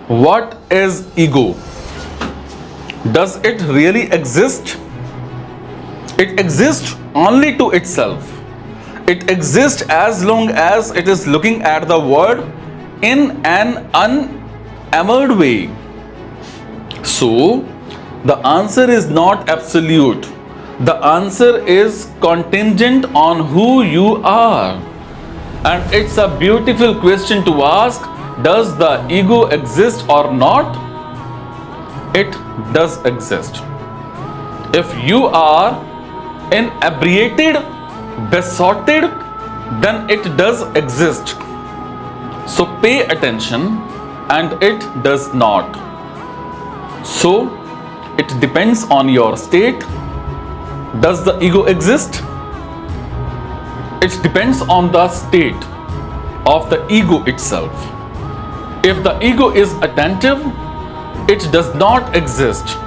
What is ego? Does it really exist? It exists only to itself. It exists as long as it is looking at the world in an unemerged way. So, the answer is not absolute. The answer is contingent on who you are. And it's a beautiful question to ask. Does the ego exist or not? It does exist. If you are inebriated, besotted, then it does exist. So pay attention, and it does not. So it depends on your state. Does the ego exist? It depends on the state of the ego itself. If the ego is attentive, it does not exist.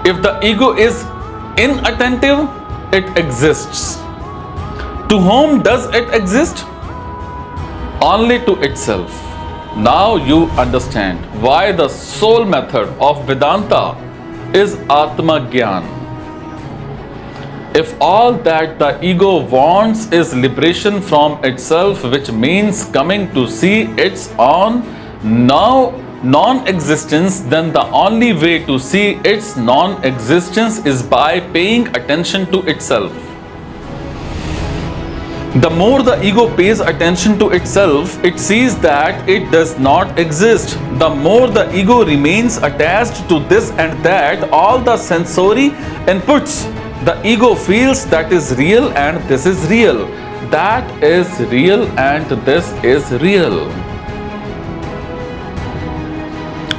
If the ego is inattentive, it exists. To whom does it exist? Only to itself. Now you understand why the sole method of Vedanta is Atma Gyan. If all that the ego wants is liberation from itself, which means coming to see its own non-existence, then the only way to see its non-existence is by paying attention to itself. The more the ego pays attention to itself, it sees that it does not exist. The more the ego remains attached to this and that, all the sensory inputs, the ego feels that is real and this is real. That is real and this is real.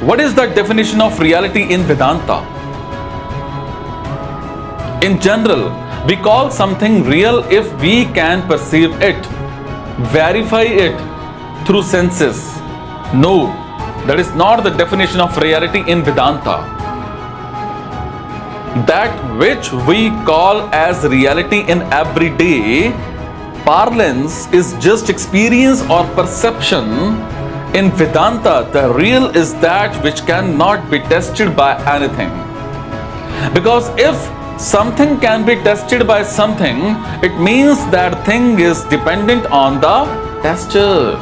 What is the definition of reality in Vedanta? In general, we call something real if we can perceive it, verify it through senses. No, that is not the definition of reality in Vedanta. That which we call as reality in everyday parlance is just experience or perception. In Vedanta, the real is that which cannot be tested by anything. Because if something can be tested by something, it means that thing is dependent on the tester.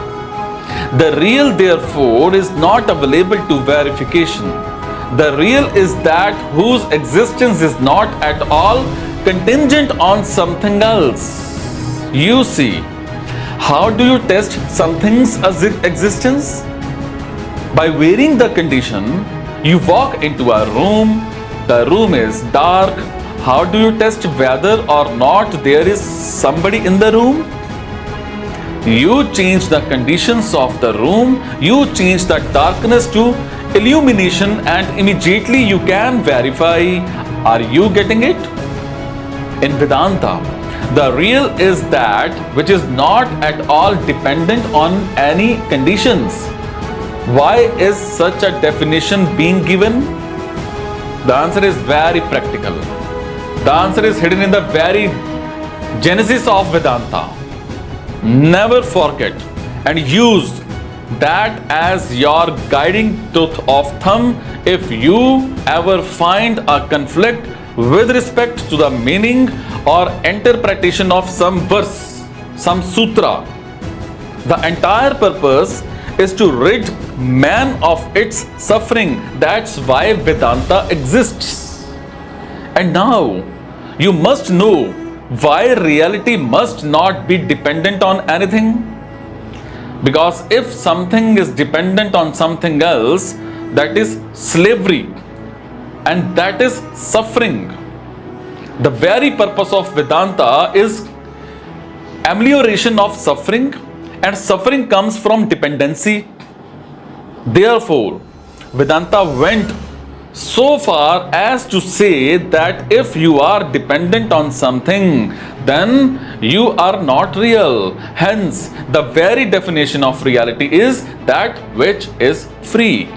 The real, therefore, is not available to verification. The real is that whose existence is not at all contingent on something else. You see, how do you test something's existence? By varying the condition. You walk into a room, the room is dark. How do you test whether or not there is somebody in the room? You change the conditions of the room, you change the darkness to illumination, and immediately you can verify. Are you getting it? In Vedanta, the real is that which is not at all dependent on any conditions. Why is such a definition being given? The answer is very practical. The answer is hidden in the very genesis of Vedanta. Never forget and use that as your guiding tooth of thumb if you ever find a conflict with respect to the meaning or interpretation of some verse, some sutra. The entire purpose is to rid man of its suffering. That's why Vedanta exists. And now you must know why reality must not be dependent on anything. Because if something is dependent on something else, that is slavery and that is suffering. The very purpose of Vedanta is amelioration of suffering, and suffering comes from dependency. Therefore, Vedanta went so far as to say that if you are dependent on something, then you are not real. Hence, the very definition of reality is that which is free.